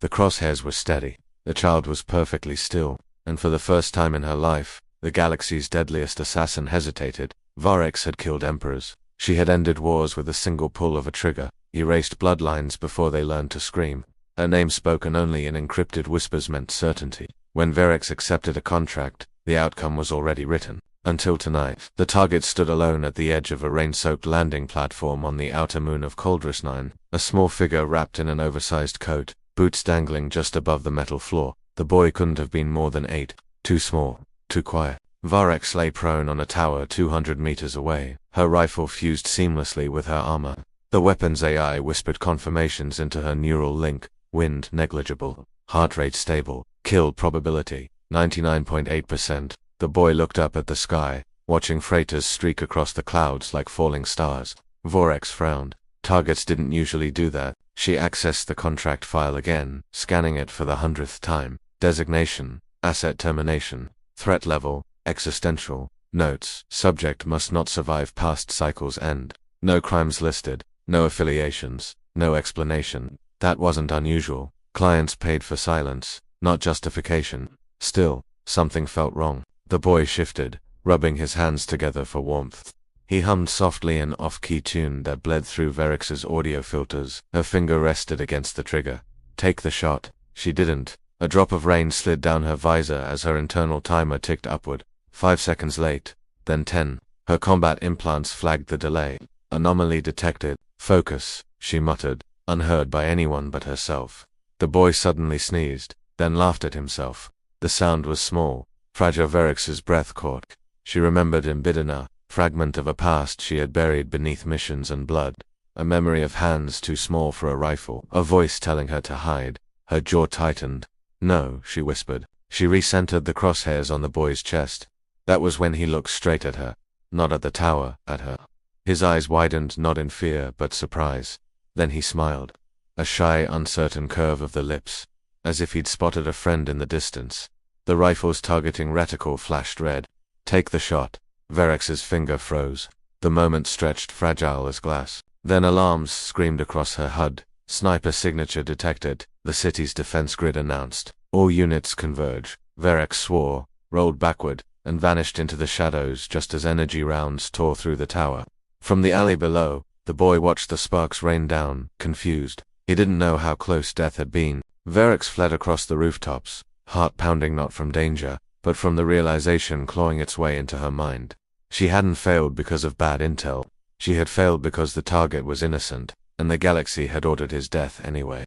The crosshairs were steady. The child was perfectly still, and for the first time in her life, the galaxy's deadliest assassin hesitated. Virex had killed emperors. She had ended wars with a single pull of a trigger, erased bloodlines before they learned to scream. Her name spoken only in encrypted whispers meant certainty. When Virex accepted a contract, the outcome was already written. Until tonight, the target stood alone at the edge of a rain-soaked landing platform on the outer moon of Coldris 9, a small figure wrapped in an oversized coat, boots dangling just above the metal floor. The boy couldn't have been more than 8. Too small, too quiet. Virex lay prone on a tower 200 meters away, her rifle fused seamlessly with her armor. The weapon's AI whispered confirmations into her neural link: wind negligible, heart rate stable, kill probability 99.8%. The boy looked up at the sky, watching freighters streak across the clouds like falling stars. Virex frowned. Targets didn't usually do that. She accessed the contract file again, scanning it for the 100th time. Designation: asset termination. Threat level: existential. Notes: subject must not survive past cycle's end. No crimes listed, no affiliations, no explanation. That wasn't unusual. Clients paid for silence, not justification. Still, something felt wrong. The boy shifted, rubbing his hands together for warmth. He hummed softly an off-key tune that bled through Virex's audio filters. Her finger rested against the trigger. Take the shot. She didn't. A drop of rain slid down her visor as her internal timer ticked upward. 5 seconds late, then 10. Her combat implants flagged the delay. Anomaly detected. Focus, she muttered, unheard by anyone but herself. The boy suddenly sneezed, then laughed at himself. The sound was small, fragile. Virex's breath caught. She remembered Embidina, fragment of a past she had buried beneath missions and blood. A memory of hands too small for a rifle, a voice telling her to hide. Her jaw tightened. No, she whispered. She recentered the crosshairs on the boy's chest. That was when he looked straight at her. Not at the tower, at her. His eyes widened not in fear but surprise. Then he smiled. A shy, uncertain curve of the lips, as if he'd spotted a friend in the distance. The rifle's targeting reticle flashed red. Take the shot. Virex's finger froze. The moment stretched fragile as glass. Then alarms screamed across her HUD. Sniper signature detected, the city's defense grid announced. All units converge. Virex swore, rolled backward, and vanished into the shadows just as energy rounds tore through the tower. From the alley below, the boy watched the sparks rain down, confused. He didn't know how close death had been. Virex fled across the rooftops, heart pounding not from danger, but from the realization clawing its way into her mind. She hadn't failed because of bad intel. She had failed because the target was innocent, and the galaxy had ordered his death anyway.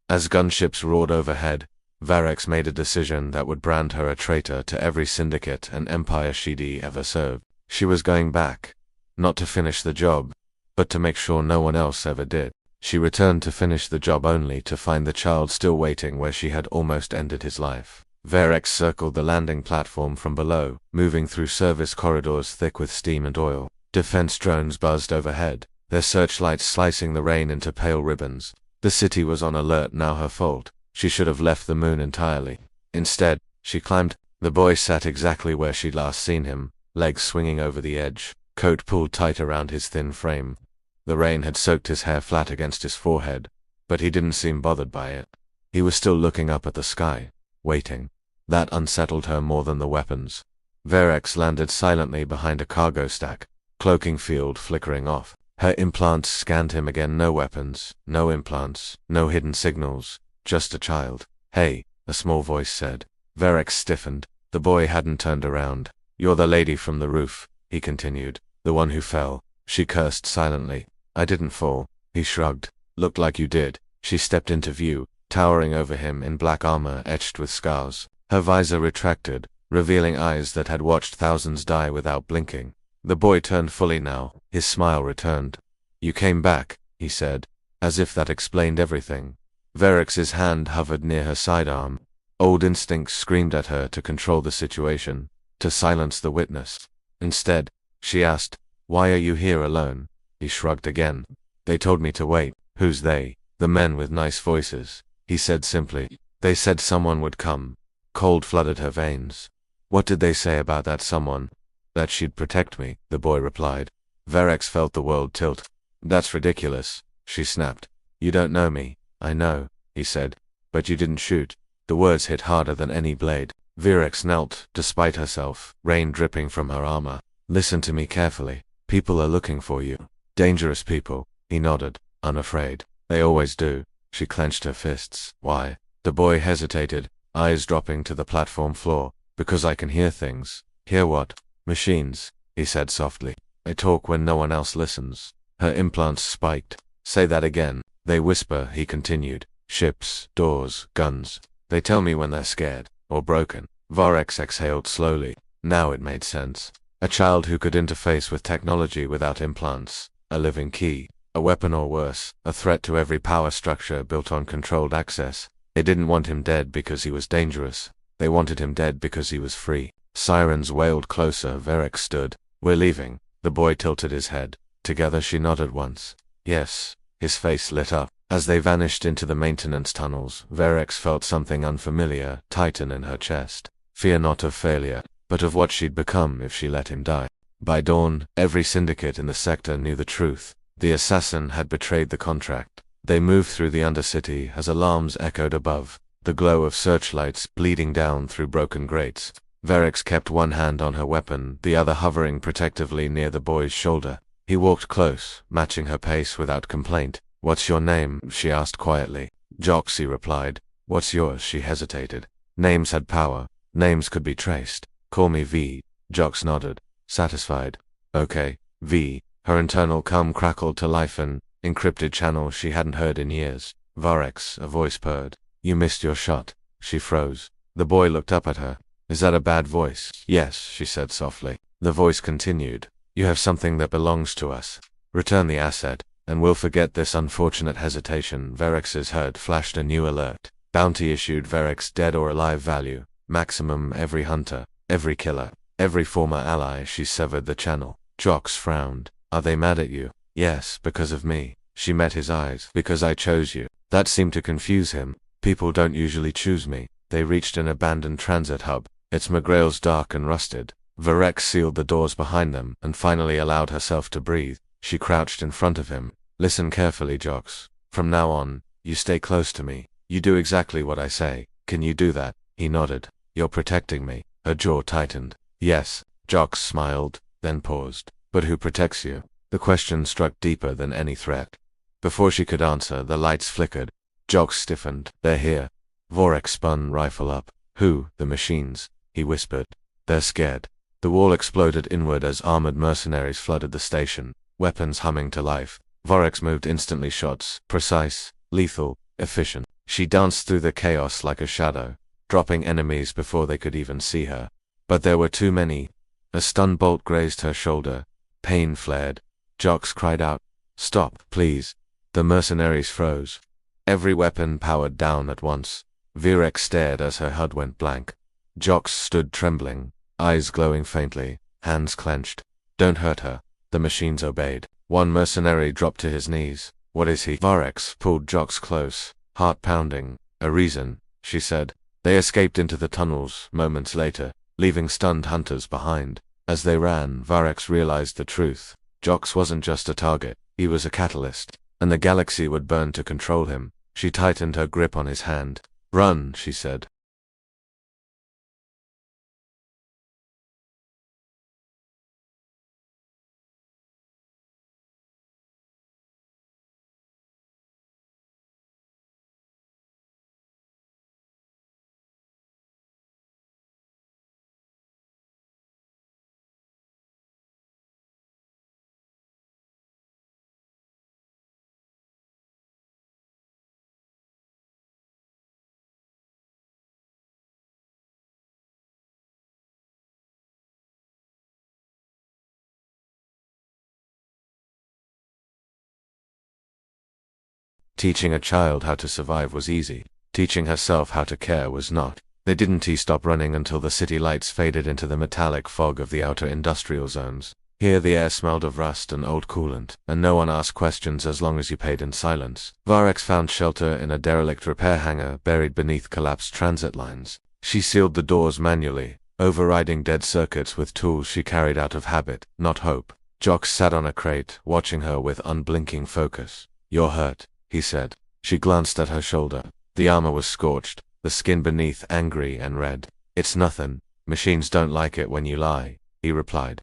As gunships roared overhead, Virex made a decision that would brand her a traitor to every syndicate and empire she'd ever served. She was going back, not to finish the job, but to make sure no one else ever did. She returned to finish the job only to find the child still waiting where she had almost ended his life. Virex circled the landing platform from below, moving through service corridors thick with steam and oil. Defense drones buzzed overhead, their searchlights slicing the rain into pale ribbons. The city was on alert. Now her fault. She should have left the moon entirely. Instead, she climbed. The boy sat exactly where she'd last seen him, legs swinging over the edge, coat pulled tight around his thin frame. The rain had soaked his hair flat against his forehead, but he didn't seem bothered by it. He was still looking up at the sky, waiting. That unsettled her more than the weapons. Virex landed silently behind a cargo stack, cloaking field flickering off. Her implants scanned him again. No weapons, no implants, no hidden signals, just a child. Hey, a small voice said. Virex stiffened. The boy hadn't turned around. You're the lady from the roof, he continued. The one who fell. She cursed silently. I didn't fall. He shrugged. Looked like you did. She stepped into view, towering over him in black armor etched with scars. Her visor retracted, revealing eyes that had watched thousands die without blinking. The boy turned fully now. His smile returned. You came back, he said, as if that explained everything. Virex's hand hovered near her sidearm. Old instincts screamed at her to control the situation, to silence the witness. Instead, she asked, why are you here alone? He shrugged again. They told me to wait. Who's they? The men with nice voices, he said simply. They said someone would come. Cold flooded her veins. What did they say about that someone? That she'd protect me, the boy replied. Virex felt the world tilt. That's ridiculous, she snapped. You don't know me. I know, he said. But you didn't shoot. The words hit harder than any blade. Virex knelt, despite herself, rain dripping from her armor. Listen to me carefully. People are looking for you. Dangerous people. He nodded, unafraid. They always do. She clenched her fists. Why? The boy hesitated, eyes dropping to the platform floor. Because I can hear things. Hear what? Machines, he said softly. They talk when no one else listens. Her implants spiked. Say that again. They whisper, he continued. Ships, doors, guns. They tell me when they're scared. Or broken. Virex exhaled slowly. Now it made sense. A child who could interface with technology without implants. A living key. A weapon or worse. A threat to every power structure built on controlled access. They didn't want him dead because he was dangerous. They wanted him dead because he was free. Sirens wailed closer. Virex stood. We're leaving. The boy tilted his head. Together she nodded once. Yes. His face lit up. As they vanished into the maintenance tunnels, Virex felt something unfamiliar tighten in her chest. Fear not of failure, but of what she'd become if she let him die. By dawn, every syndicate in the sector knew the truth. The assassin had betrayed the contract. They moved through the Undercity as alarms echoed above, the glow of searchlights bleeding down through broken grates. Virex kept one hand on her weapon, the other hovering protectively near the boy's shoulder. He walked close, matching her pace without complaint. What's your name? She asked quietly. Jox, he replied. What's yours? She hesitated. Names had power. Names could be traced. Call me V. Jox nodded. Satisfied. Okay, V. Her internal calm crackled to life in encrypted channels she hadn't heard in years. Virex, a voice purred. You missed your shot. She froze. The boy looked up at her. Is that a bad voice? Yes, she said softly. The voice continued. You have something that belongs to us. Return the asset, and we'll forget this unfortunate hesitation. Virex's HUD flashed a new alert. Bounty issued. Virex dead or alive value. Maximum every hunter, every killer, every former ally. She severed the channel. Jox frowned. Are they mad at you? Yes, because of me. She met his eyes. Because I chose you. That seemed to confuse him. People don't usually choose me. They reached an abandoned transit hub. Its McGrails dark and rusted. Virex sealed the doors behind them and finally allowed herself to breathe. She crouched in front of him. Listen carefully, Jox. From now on, you stay close to me. You do exactly what I say. Can you do that? He nodded. You're protecting me. Her jaw tightened. Yes. Jox smiled, then paused. But who protects you? The question struck deeper than any threat. Before she could answer, the lights flickered. Jox stiffened. They're here. Virex spun rifle up. Who? The machines, he whispered. They're scared. The wall exploded inward as armored mercenaries flooded the station, weapons humming to life. Virex moved instantly. Shots, precise, lethal, efficient. She danced through the chaos like a shadow, dropping enemies before they could even see her. But there were too many. A stun bolt grazed her shoulder. Pain flared. Jox cried out, Stop, please. The mercenaries froze. Every weapon powered down at once. Virex stared as her HUD went blank. Jox stood trembling, eyes glowing faintly, hands clenched. Don't hurt her. The machines obeyed. One mercenary dropped to his knees. What is he? Virex pulled Jox close, heart pounding. A reason, she said. They escaped into the tunnels moments later, leaving stunned hunters behind. As they ran, Virex realized the truth. Jox wasn't just a target, he was a catalyst, and the galaxy would burn to control him. She tightened her grip on his hand. Run, she said. Teaching a child how to survive was easy. Teaching herself how to care was not. They didn't stop running until the city lights faded into the metallic fog of the outer industrial zones. Here the air smelled of rust and old coolant, and no one asked questions as long as you paid in silence. Virex found shelter in a derelict repair hangar buried beneath collapsed transit lines. She sealed the doors manually, overriding dead circuits with tools she carried out of habit, not hope. Jox sat on a crate, watching her with unblinking focus. You're hurt, he said. She glanced at her shoulder. The armor was scorched, the skin beneath angry and red. "It's nothing. Machines don't like it when you lie," he replied.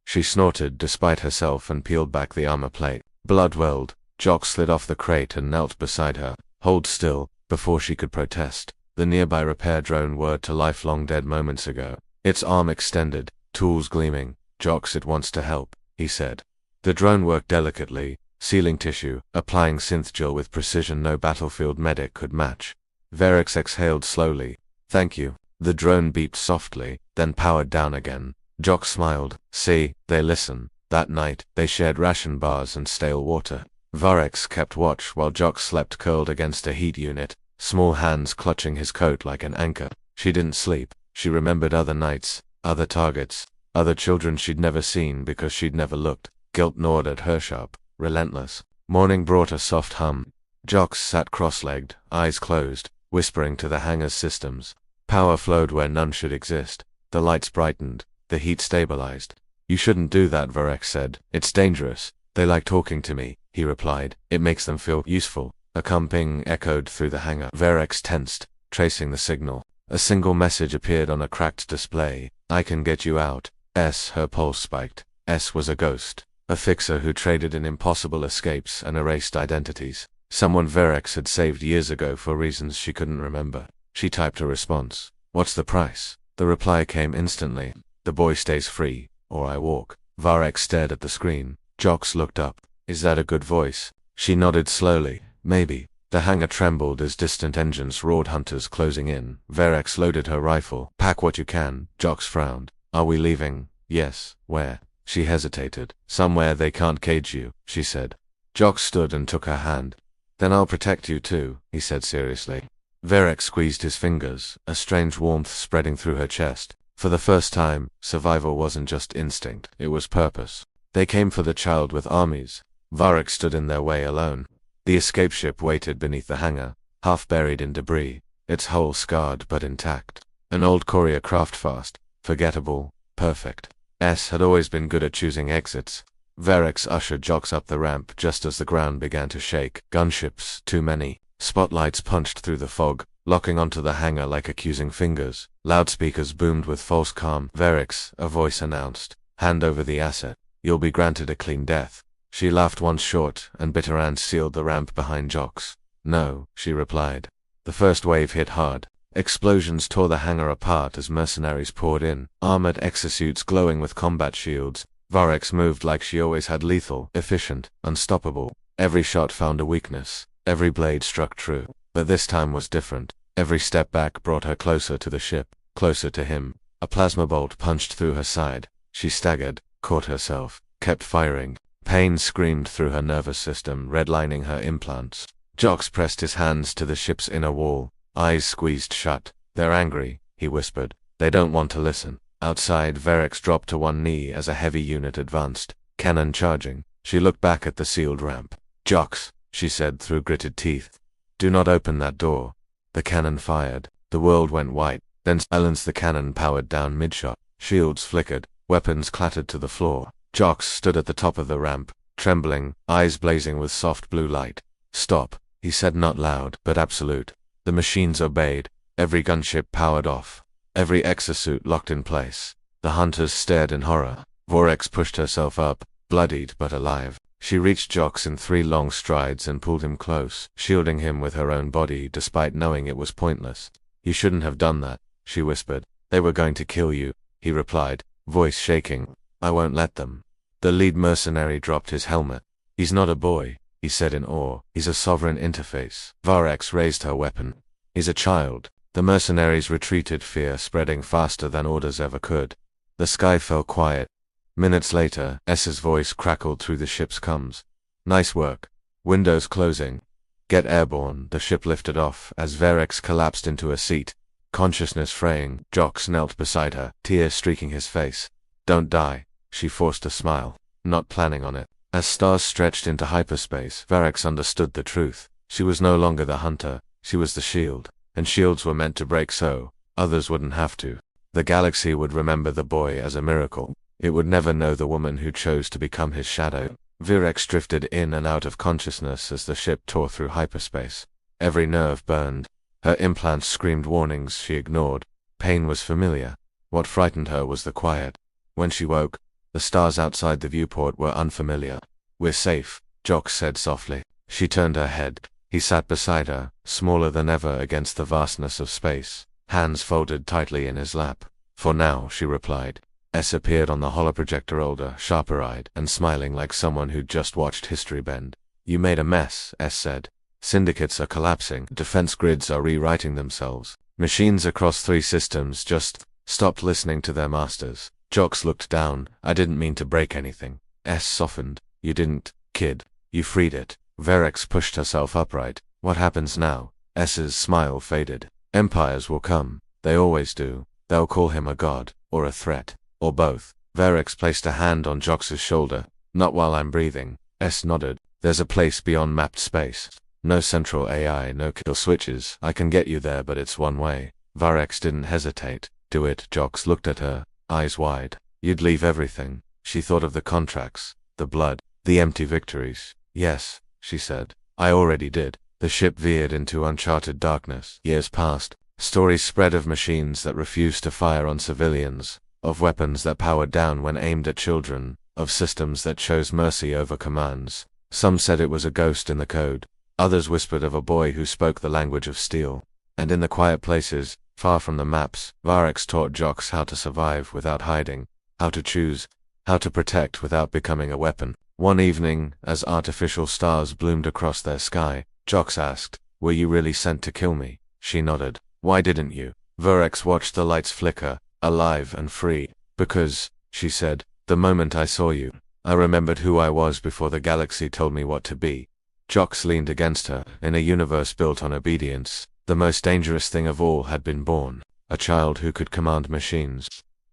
She snorted despite herself and peeled back the armor plate. Blood welled. Jock slid off the crate and knelt beside her. "Hold still," before she could protest. The nearby repair drone whirred to life long dead moments ago. Its arm extended, tools gleaming. "Jocks, it wants to help," he said. The drone worked delicately, sealing tissue, applying synth-gel with precision no battlefield medic could match. Virex exhaled slowly. "Thank you." The drone beeped softly, then powered down again. Jock smiled. "See, they listen." That night, they shared ration bars and stale water. Virex kept watch while Jock slept curled against a heat unit, small hands clutching his coat like an anchor. She didn't sleep. She remembered other nights, other targets, other children she'd never seen because she'd never looked. Guilt gnawed at her sharp, relentless. Morning brought a soft hum. Jock sat cross-legged, eyes closed, whispering to the hangar's systems. Power flowed where none should exist. The lights brightened, the heat stabilized. "You shouldn't do that," Virex said. "It's dangerous." "They like talking to me," he replied. "It makes them feel useful." A calm ping echoed through the hangar. Virex tensed, tracing the signal. A single message appeared on a cracked display. "I can get you out." Her pulse spiked. S was a ghost. A fixer who traded in impossible escapes and erased identities. Someone Virex had saved years ago for reasons she couldn't remember. She typed a response. "What's the price?" The reply came instantly. "The boy stays free, or I walk." Virex stared at the screen. Jox looked up. "Is that a good voice?" She nodded slowly. "Maybe." The hangar trembled as distant engines roared, hunters closing in. Virex loaded her rifle. "Pack what you can." Jox frowned. "Are we leaving?" "Yes." "Where?" She hesitated. "Somewhere they can't cage you," she said. Jock stood and took her hand. "Then I'll protect you too," he said seriously. Virex squeezed his fingers, a strange warmth spreading through her chest. For the first time, survival wasn't just instinct, it was purpose. They came for the child with armies. Virex stood in their way alone. The escape ship waited beneath the hangar, half buried in debris, its hull scarred but intact. An old courier craft, fast, forgettable, perfect. S had always been good at choosing exits. Virex ushered Jox up the ramp just as the ground began to shake. Gunships, too many. Spotlights punched through the fog, locking onto the hangar like accusing fingers. Loudspeakers boomed with false calm. "Virex," a voice announced. "Hand over the asset. You'll be granted a clean death." She laughed once short, and bitter ants sealed the ramp behind Jox. "No," she replied. The first wave hit hard. Explosions tore the hangar apart as mercenaries poured in, armored exosuits glowing with combat shields. Virex moved like she always had, lethal, efficient, unstoppable. Every shot found a weakness. Every blade struck true. But this time was different. Every step back brought her closer to the ship, closer to him. A plasma bolt punched through her side. She staggered, caught herself, kept firing. Pain screamed through her nervous system, redlining her implants. Jox pressed his hands to the ship's inner wall, eyes squeezed shut. "They're angry," he whispered. "They don't want to listen." Outside, Virex dropped to one knee as a heavy unit advanced, cannon charging. She looked back at the sealed ramp. "Jox," she said through gritted teeth. "Do not open that door." The cannon fired. The world went white. Then silence. The cannon powered down mid-shot. Shields flickered. Weapons clattered to the floor. Jox stood at the top of the ramp, trembling, eyes blazing with soft blue light. "Stop," he said, not loud, but absolute. The machines obeyed. Every gunship powered off. Every exosuit locked in place. The hunters stared in horror. Virex pushed herself up, bloodied but alive. She reached Jox in 3 long strides and pulled him close, shielding him with her own body despite knowing it was pointless. "You shouldn't have done that," she whispered. "They were going to kill you," he replied, voice shaking. "I won't let them." The lead mercenary dropped his helmet. "He's not a boy," he said in awe. "He's a sovereign interface." Virex raised her weapon. "He's a child." The mercenaries retreated, fear spreading faster than orders ever could. The sky fell quiet. Minutes later, S's voice crackled through the ship's comms. "Nice work. Windows closing. Get airborne." The ship lifted off as Virex collapsed into a seat, consciousness fraying. Jox knelt beside her, tears streaking his face. "Don't die." She forced a smile, not planning on it. As stars stretched into hyperspace, Virex understood the truth. She was no longer the hunter, she was the shield. And shields were meant to break so others wouldn't have to. The galaxy would remember the boy as a miracle. It would never know the woman who chose to become his shadow. Virex drifted in and out of consciousness as the ship tore through hyperspace. Every nerve burned. Her implants screamed warnings she ignored. Pain was familiar. What frightened her was the quiet. When she woke, the stars outside the viewport were unfamiliar. "We're safe," Jock said softly. She turned her head. He sat beside her, smaller than ever against the vastness of space, hands folded tightly in his lap. "For now," she replied. S appeared on the holoprojector, older, sharper-eyed, and smiling like someone who'd just watched history bend. "You made a mess," S said. "Syndicates are collapsing, defense grids are rewriting themselves. Machines across 3 systems just stopped listening to their masters." Jox looked down. "I didn't mean to break anything." S softened. "You didn't, kid. You freed it." Virex pushed herself upright. "What happens now?" S's smile faded. "Empires will come. They always do. They'll call him a god, or a threat, or both." Virex placed a hand on Jox's shoulder. "Not while I'm breathing." S nodded. "There's a place beyond mapped space. No central AI, no kill switches. I can get you there, but it's one way." Virex didn't hesitate. "Do it." Jox looked at her, eyes wide. "You'd leave everything." She thought of the contracts, the blood, the empty victories. "Yes," she said. "I already did." The ship veered into uncharted darkness. Years passed. Stories spread of machines that refused to fire on civilians, of weapons that powered down when aimed at children, of systems that chose mercy over commands. Some said it was a ghost in the code. Others whispered of a boy who spoke the language of steel. And in the quiet places, far from the maps, Virex taught Jox how to survive without hiding, how to choose, how to protect without becoming a weapon. One evening, as artificial stars bloomed across their sky, Jox asked, "Were you really sent to kill me?" She nodded. "Why didn't you?" Virex watched the lights flicker, alive and free. "Because," she said, "the moment I saw you, I remembered who I was before the galaxy told me what to be." Jox leaned against her. In a universe built on obedience, the most dangerous thing of all had been born. A child who could command machines.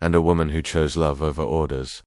And a woman who chose love over orders.